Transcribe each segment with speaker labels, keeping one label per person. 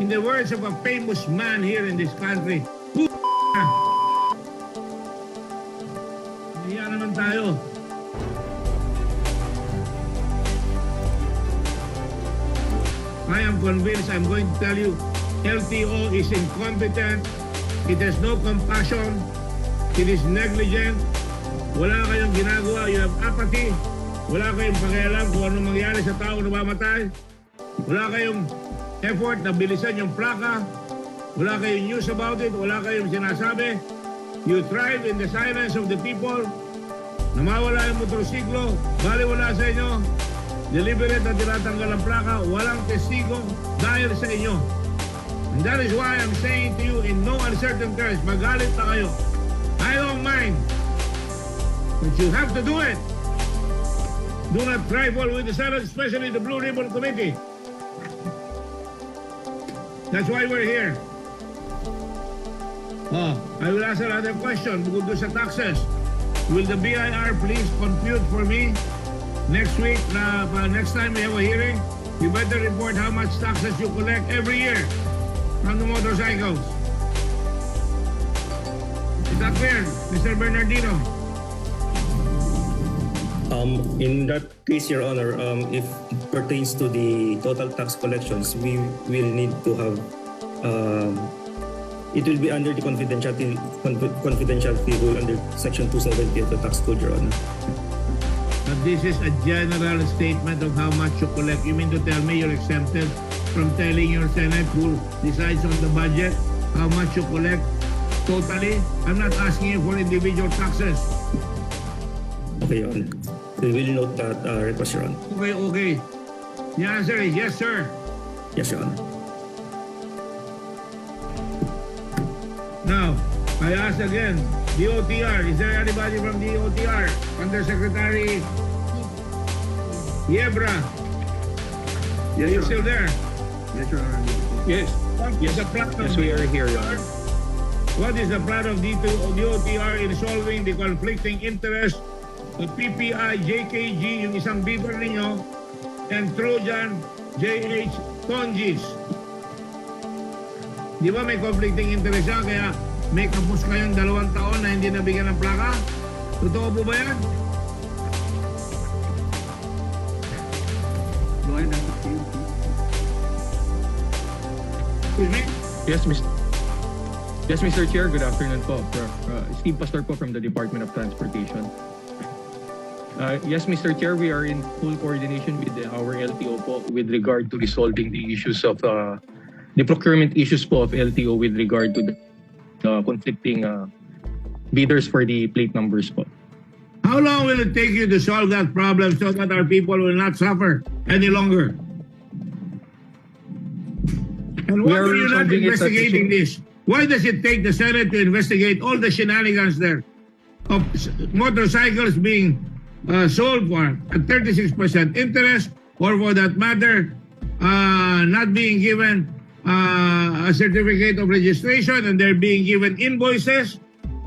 Speaker 1: In the words of a famous man here in this country, Hiya naman tayo. I am convinced, I'm going to tell you, LTO is incompetent, it has no compassion, it is negligent, wala kayong ginagawa, you have apathy, wala kayong pakialam kung ano mangyari sa tao na mamatay, wala kayong effort na bilisan yung plaka, wala kayong news about it, wala kayong sinasabi. You thrive in the silence of the people. Namawala yung motorsiklo, baliwala sa inyo. Deliberate na tinatanggal ang plaka, walang testigo dahil sa inyo. And that is why I'm saying to you in no uncertain terms, magalit na kayo. I don't mind. But you have to do it. Do not trifle with the Senate, especially the Blue Ribbon Committee. That's why we're here. I will ask another question. Bukod doon sa taxes, will the BIR please compute for me next week, next time we have a hearing, you better report how much taxes you collect every year from the motorcycles. Is that clear, Mr. Bernardino?
Speaker 2: In that case, Your Honor, if it pertains to the total tax collections, we will need to have, it will be under the confidentiality rule under Section 270 of the Tax Code, Your Honor.
Speaker 1: But this is a general statement of how much you collect. You mean to tell me you're exempted from telling your Senate who decides on the budget how much you collect totally? I'm not asking you for individual taxes.
Speaker 2: Okay, Your Honor. We will note that request, Your Honor.
Speaker 1: Okay. The answer is yes, sir.
Speaker 2: Yes, Your Honor.
Speaker 1: Now, I ask again, DOTR, is there anybody from DOTR? Undersecretary Yebra,
Speaker 3: Yes,
Speaker 1: are you
Speaker 3: Your
Speaker 1: still there?
Speaker 3: Yes, Your Honor.
Speaker 4: Yes.
Speaker 1: What is the plan of
Speaker 4: Yes, we are here, Your Honor.
Speaker 1: What is the plan of DOTR in solving the conflicting interest of PPI, JKG, yung isang bidder ninyo, and Trojan, JH, Tonjis? Di ba may conflicting interest yan, kaya may kapos kayong 2 taon na hindi nabigyan ng plaka? Totoo po ba yan?
Speaker 3: Go ahead and continue.
Speaker 1: Excuse me?
Speaker 4: Yes, Mr. Chair. Good afternoon po. Steve Pastor po from the Department of Transportation. Yes, Mr. Chair, we are in full coordination with our LTO po with regard to resolving the issues of the procurement issues po of LTO with regard to the conflicting bidders for the plate numbers po.
Speaker 1: How long will it take you to solve that problem so that our people will not suffer any longer? And why are you not investigating this? Why does it take the Senate to investigate all the shenanigans there of motorcycles being sold for at 36% interest, or for that matter, not being given a certificate of registration, and they're being given invoices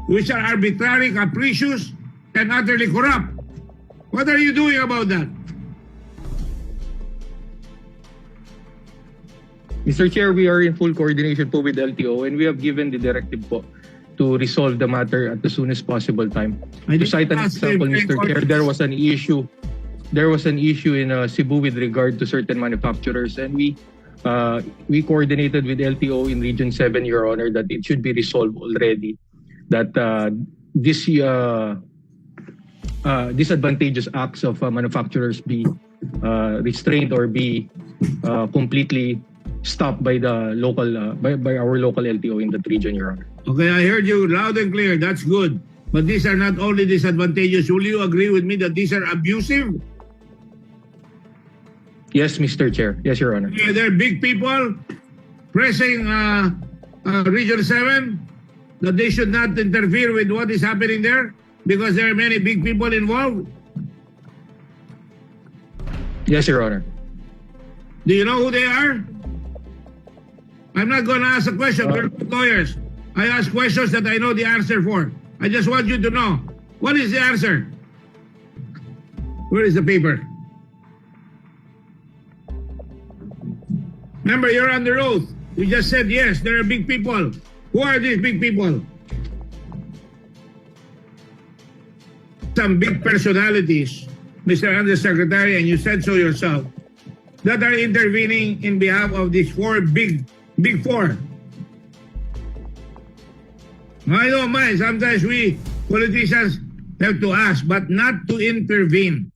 Speaker 1: which are arbitrary, capricious, and utterly corrupt? What are you doing about that?
Speaker 4: Mr. Chair, we are in full coordination po with LTO and we have given the directive po to resolve the matter at the soonest possible time. To cite an example, Mr. Chair, there was an issue in Cebu with regard to certain manufacturers, and we coordinated with LTO in Region 7, Your Honor, that it should be resolved already. That this disadvantageous acts of manufacturers be restrained or be completely stopped by the local by our local LTO in that region, Your Honor.
Speaker 1: Okay, I heard you loud and clear. That's good. But these are not only disadvantageous. Will you agree with me that these are abusive?
Speaker 4: Yes, Mr. Chair. Yes, Your Honor.
Speaker 1: Yeah, they're big people pressing Region 7 that they should not interfere with what is happening there because there are many big people involved.
Speaker 4: Yes, Your Honor.
Speaker 1: Do you know who they are? I'm not going to ask a question. We're not lawyers. I ask questions that I know the answer for. I just want you to know. What is the answer? Where is the paper? Remember, you're under oath. You just said yes, there are big people. Who are these big people? Some big personalities, Mr. Undersecretary, and you said so yourself, that are intervening in behalf of these big four. I don't mind. Sometimes we politicians have to ask, but not to intervene.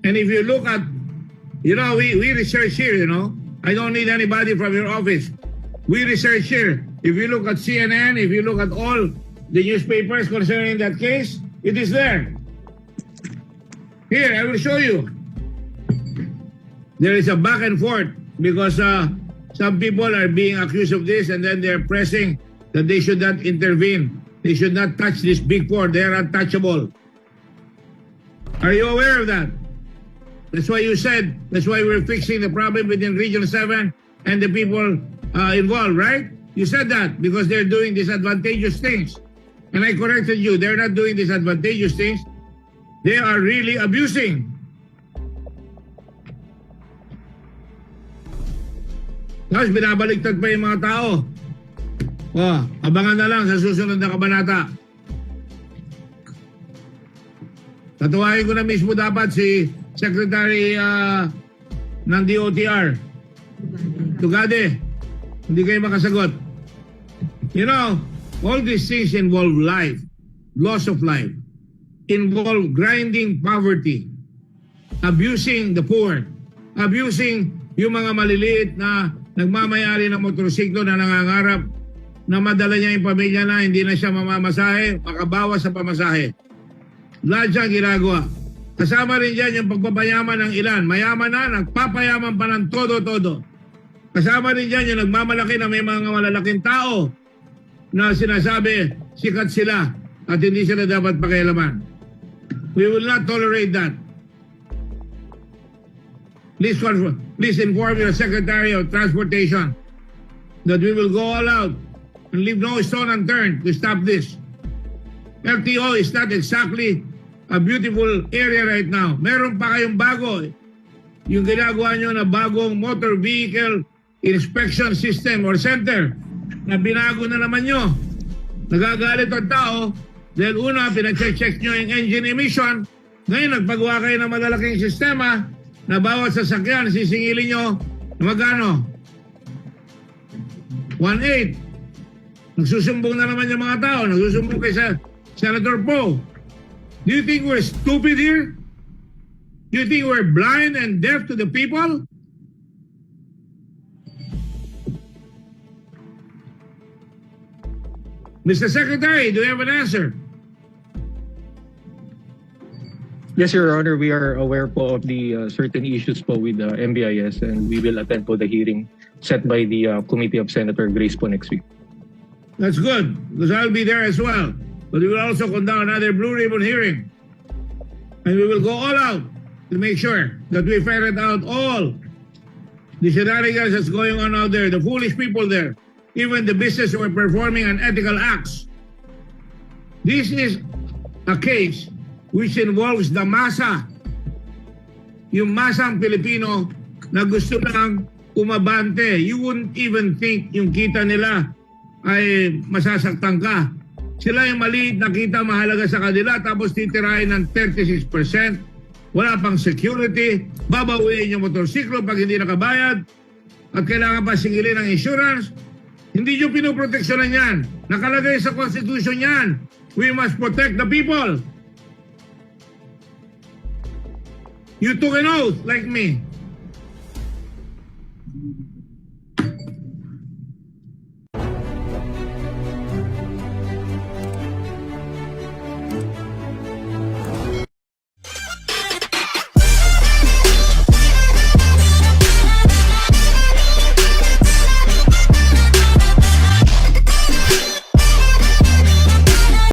Speaker 1: And if you look at, we research here, I don't need anybody from your office. We research here. If you look at CNN, if you look at all the newspapers concerning that case, it is there. Here, I will show you. There is a back and forth because some people are being accused of this and then they're pressing that they should not intervene. They should not touch this big four. They are untouchable. Are you aware of that? That's why you said, that's why we're fixing the problem within Region 7 and the people involved, right? You said that because they're doing disadvantageous things. And I corrected you. They're not doing disadvantageous things. They are really abusing. Tapos binabaligtad pa yung mga tao. Abangan na lang sa susunod na kabanata. Tatuwahin ko na mismo dapat si Secretary ng DOTR. Tugade. Hindi kayo makasagot. All these things involve life, loss of life, involve grinding poverty, abusing the poor, abusing yung mga maliliit na nagmamayari ng motorsiklo na nangangarap na madala niya yung pamilya na hindi na siya mamamasahe, makabawas sa pamasahe. Lahat siya ginagawa. Kasama rin dyan yung pagpapayaman ng ilan. Mayaman na, nagpapayaman pa ng todo-todo. Kasama rin dyan yung nagmamalaki na may mga malalaking tao na sinasabi sikat sila at hindi sila dapat pakialaman. We will not tolerate that. Please inform your Secretary of Transportation that we will go all out and leave no stone unturned to stop this. LTO is not exactly a beautiful area right now. Meron pa kayong bago. Yung ginagawa nyo na bagong motor vehicle inspection system or center na binago na naman nyo. Nagagalit ang tao dahil una, pinag-check nyo yung engine emission. Ngayon, nagpagawa kayo ng malalaking sistema na bawat sasakyan, sisingilin nyo na magkano? 1.8. Nagsusumbong na naman yung mga tao. Nagsusumbong kay Senator Poe. Do you think we're stupid here? Do you think we're blind and deaf to the people? Mr. Secretary, do you have an answer?
Speaker 4: Yes, Your Honor, we are aware po of the certain issues po with the MBIS and we will attend po the hearing set by the Committee of Senator Grace po next week.
Speaker 1: That's good, because I'll be there as well. But we will also conduct another Blue Ribbon hearing. And we will go all out to make sure that we ferret out all the shenanigans that's going on out there, the foolish people there, even the business who are performing unethical acts. This is a case which involves the masa. Yung masang Pilipino na gusto lang umabante. You wouldn't even think yung kita nila ay masasaktan ka. Sila yung maliit na kita mahalaga sa kanila tapos titirahin ng 36%. Wala pang security. Babawiin yung motorsiklo pag hindi nakabayad. At kailangan pa singilin ng insurance. Hindi nyo pinoproteksyonan yan. Nakalagay sa Constitution yan. We must protect the people. You took an oath like me.